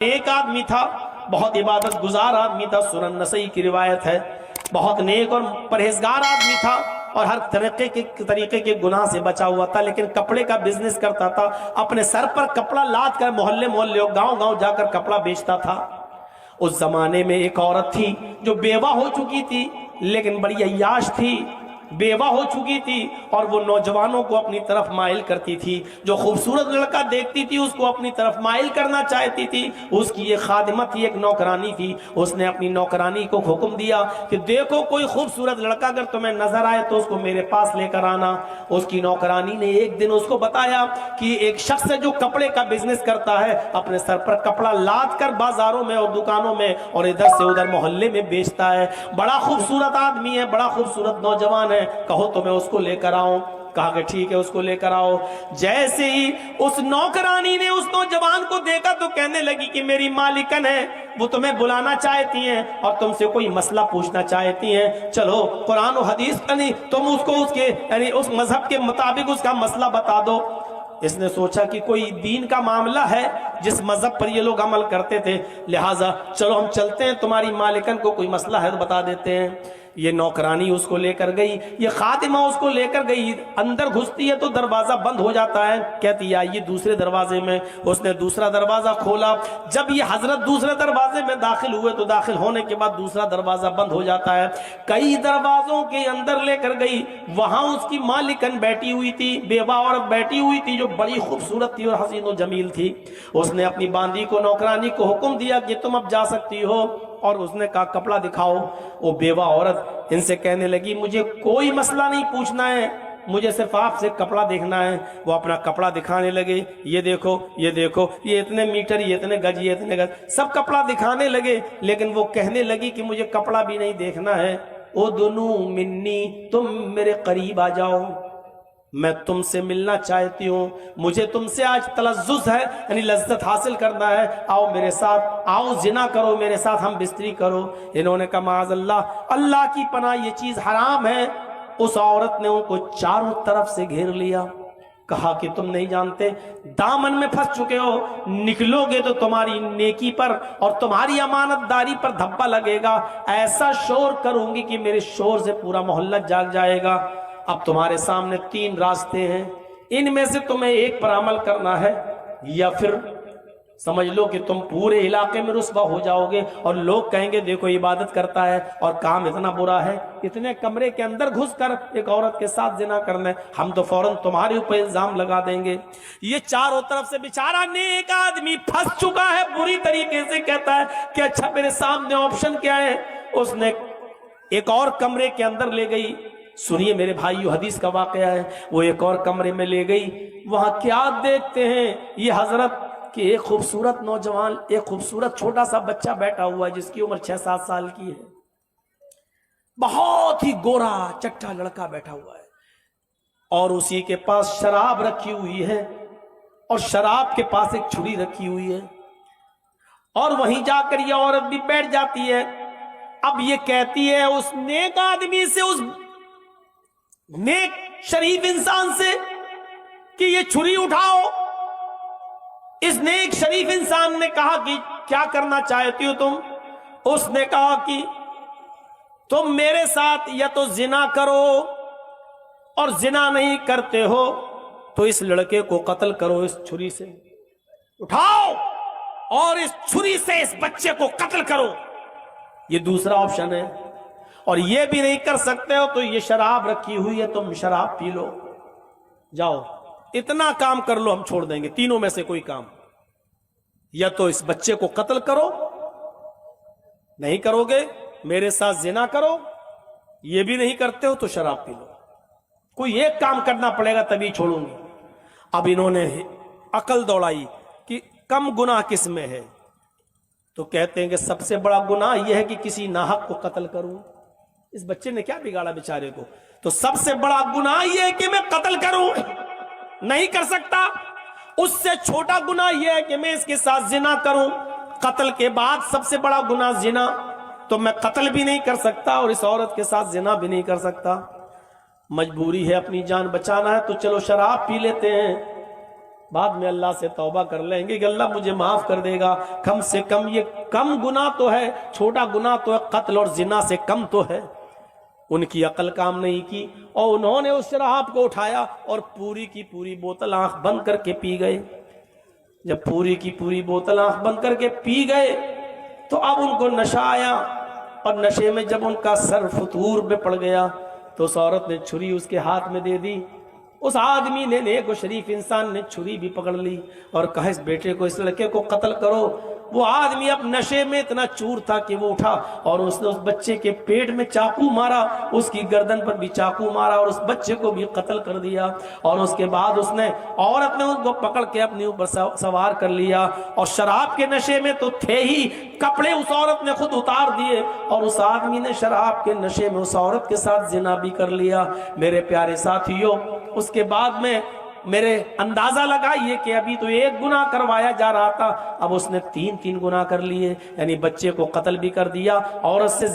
ایک آدمی تھا، بہت عبادت گزار آدمی تھا، سنن نسائی کی روایت ہے، بہت نیک اور پرہیزگار آدمی تھا اور ہر طریقے کے گناہ سے بچا ہوا تھا، لیکن کپڑے کا بزنس کرتا تھا، اپنے سر پر کپڑا لاد کر محلے محلے گاؤں گاؤں جا کر کپڑا بیچتا تھا۔ اس زمانے میں ایک عورت تھی جو بیوہ ہو چکی تھی لیکن بڑی عیاش تھی، بیوہ ہو چکی تھی اور وہ نوجوانوں کو اپنی طرف مائل کرتی تھی، جو خوبصورت لڑکا دیکھتی تھی اس کو اپنی طرف مائل کرنا چاہتی تھی۔ اس کی ایک خادمہ تھی، ایک نوکرانی تھی، اس نے اپنی نوکرانی کو حکم دیا کہ دیکھو کوئی خوبصورت لڑکا اگر تمہیں نظر آئے تو اس کو میرے پاس لے کر آنا۔ اس کی نوکرانی نے ایک دن اس کو بتایا کہ ایک شخص ہے جو کپڑے کا بزنس کرتا ہے، اپنے سر پر کپڑا لاد کر بازاروں میں اور دکانوں میں اور ادھر سے ادھر محلے میں بیچتا ہے، بڑا خوبصورت آدمی ہے، بڑا خوبصورت نوجوان ہے، کہو تو میں اس کو لے کر آؤں۔ کہا کہ ٹھیک ہے اس کو لے کر آؤ۔ جیسے ہی اس نوکرانی نے اس نوجوان کو دیکھا تو کہنے لگی کہ میری مالکن ہے، وہ تمہیں بلانا چاہتی ہیں اور تم سے کوئی مسئلہ پوچھنا چاہتی ہیں، چلو قرآن و حدیث کا نہیں تم اس کو اس کے یعنی اس مذہب کے مطابق اس کا مسئلہ بتا دو۔ اس نے سوچا کہ کوئی دین کا معاملہ ہے جس مذہب پر یہ لوگ عمل کرتے تھے، لہٰذا چلو ہم چلتے ہیں، تمہاری مالکن کو کوئی مسئلہ ہے تو بتا دیتے ہیں۔ یہ نوکرانی اس کو لے کر گئی، یہ خادمہ اس کو لے کر گئی، اندر گھستی ہے تو دروازہ بند ہو جاتا ہے، کہتی ہے آئیے دوسرے دروازے میں۔ اس نے دوسرا دروازہ کھولا، جب یہ حضرت دوسرے دروازے میں داخل ہوئے تو داخل ہونے کے بعد دوسرا دروازہ بند ہو جاتا ہے۔ کئی دروازوں کے اندر لے کر گئی، وہاں اس کی مالکن بیٹھی ہوئی تھی، بیوہ عورت بیٹھی ہوئی تھی جو بڑی خوبصورت تھی اور حسین و جمیل تھی۔ اس نے اپنی باندی کو نوکرانی کو حکم دیا کہ تم اب جا سکتی ہو، اور اس نے کہا کپڑا دکھاؤ۔ وہ بیوہ عورت ان سے کہنے لگی مجھے کوئی مسئلہ نہیں پوچھنا ہے، مجھے صرف آپ سے کپڑا دیکھنا ہے۔ وہ اپنا کپڑا دکھانے لگے، یہ دیکھو یہ دیکھو، یہ اتنے میٹر، یہ اتنے گج، یہ اتنے گج، سب کپڑا دکھانے لگے، لیکن وہ کہنے لگی کہ مجھے کپڑا بھی نہیں دیکھنا ہے۔ اُدْنُوا مِنِّی، تم میرے قریب آ جاؤ، میں تم سے ملنا چاہتی ہوں، مجھے تم سے آج تلذذ ہے، یعنی لذت حاصل کرنا ہے، آؤ میرے ساتھ، آؤ زنا کرو میرے ساتھ، ہم بستری کرو۔ انہوں نے کہا معاذ اللہ، اللہ کی پناہ یہ چیز حرام ہے۔ اس عورت نے ان کو چاروں طرف سے گھیر لیا، کہا کہ تم نہیں جانتے، دامن میں پھنس چکے ہو، نکلو گے تو تمہاری نیکی پر اور تمہاری امانت داری پر دھبا لگے گا، ایسا شور کروں گی کہ میرے شور سے پورا محلہ جاگ جائے گا۔ اب تمہارے سامنے تین راستے ہیں، ان میں سے تمہیں ایک پر عمل کرنا ہے، یا پھر سمجھ لو کہ تم پورے علاقے میں رسوا ہو جاؤ گے اور لوگ کہیں گے دیکھو عبادت کرتا ہے اور کام اتنا برا ہے، اتنے کمرے کے اندر گھس کر ایک عورت کے ساتھ زنا کرنا ہے، ہم تو فوراً تمہارے اوپر الزام لگا دیں گے۔ یہ چاروں طرف سے بیچارہ نیک آدمی پھنس چکا ہے، بری طریقے سے کہتا ہے کہ اچھا میرے سامنے آپشن کیا ہے۔ اس نے ایک اور کمرے کے اندر لے گئی، سنیے میرے بھائیو حدیث کا واقعہ ہے، وہ ایک اور کمرے میں لے گئی، وہاں کیا دیکھتے ہیں یہ حضرت کہ ایک خوبصورت نوجوان، ایک خوبصورت چھوٹا سا بچہ بیٹھا ہوا ہے جس کی عمر 6-7 سال کی ہے، بہت ہی گورا چٹا لڑکا بیٹھا ہوا ہے، اور اسی کے پاس شراب رکھی ہوئی ہے، اور شراب کے پاس ایک چھری رکھی ہوئی ہے، اور وہیں جا کر یہ عورت بھی بیٹھ جاتی ہے۔ اب یہ کہتی ہے اس نیک آدمی سے، اس نیک شریف انسان سے کہ یہ چھری اٹھاؤ۔ اس نیک شریف انسان نے کہا کہ کیا کرنا چاہتی ہو تم؟ اس نے کہا کہ تم میرے ساتھ یا تو زنا کرو، اور زنا نہیں کرتے ہو تو اس لڑکے کو قتل کرو اس چھری سے، اٹھاؤ اور اس چھری سے اس بچے کو قتل کرو، یہ دوسرا آپشن ہے۔ اور یہ بھی نہیں کر سکتے ہو تو یہ شراب رکھی ہوئی ہے، تم شراب پی لو، جاؤ اتنا کام کر لو، ہم چھوڑ دیں گے تینوں میں سے کوئی کام، یا تو اس بچے کو قتل کرو، نہیں کرو گے میرے ساتھ زنا کرو، یہ بھی نہیں کرتے ہو تو شراب پی لو، کوئی ایک کام کرنا پڑے گا تبھی چھوڑوں گی۔ اب انہوں نے عقل دوڑائی کہ کم گناہ کس میں ہے، تو کہتے ہیں کہ سب سے بڑا گناہ یہ ہے کہ کسی ناحق کو قتل کروں، اس بچے نے کیا بگاڑا بیچارے کو، تو سب سے بڑا گناہ یہ ہے کہ میں قتل کروں، نہیں کر سکتا۔ اس سے چھوٹا گناہ یہ ہے کہ میں اس کے ساتھ زنا کروں، قتل کے بعد سب سے بڑا گناہ زنا، تو میں قتل بھی نہیں کر سکتا اور اس عورت کے ساتھ زنا بھی نہیں کر سکتا، مجبوری ہے اپنی جان بچانا ہے تو چلو شراب پی لیتے ہیں۔ بعد میں اللہ سے توبہ کر لیں گے کہ اللہ مجھے معاف کر دے گا، کم سے کم یہ کم گناہ تو ہے، چھوٹا گناہ تو ہے، قتل اور زنا سے کم تو ہے۔ ان کی عقل کام نہیں کی اور انہوں نے اس شراب کو اٹھایا اور پوری کی پوری بوتل آنکھ بند کر کے پی گئے۔ جب پوری کی پوری بوتل آنکھ بند کر کے پی گئے تو اب ان کو نشہ آیا، اور نشے میں جب ان کا سر فطور میں پڑ گیا تو اس عورت نے چھری اس کے ہاتھ میں دے دی۔ اس آدمی نے، نیک و شریف انسان نے چھری بھی پکڑ لی اور کہا اس بیٹے کو، اس لڑکے کو قتل کرو۔ وہ آدمی اب نشے میں اتنا چور تھا کہ وہ اٹھا اور اس نے اس بچے کے پیٹ میں چاقو مارا، اس کی گردن پر بھی چاقو مارا اور اس بچے کو بھی قتل کر دیا۔ اور اس کے بعد اس نے، عورت نے ان کو پکڑ کے اپنے اوپر سوار کر لیا، اور شراب کے نشے میں تو تھے ہی، کپڑے اس عورت نے خود اتار دیے اور اس آدمی نے شراب کے نشے میں اس عورت کے ساتھ زنا بھی کر لیا۔ میرے پیارے ساتھیوں، اس کے بعد میں میرے اندازہ لگائیے کہ ابھی تو ایک گناہ کروایا جا رہا تھا، اب اس نے تین گناہ کر لیے، یعنی بچے کو قتل بھی کر دیا، عورت سے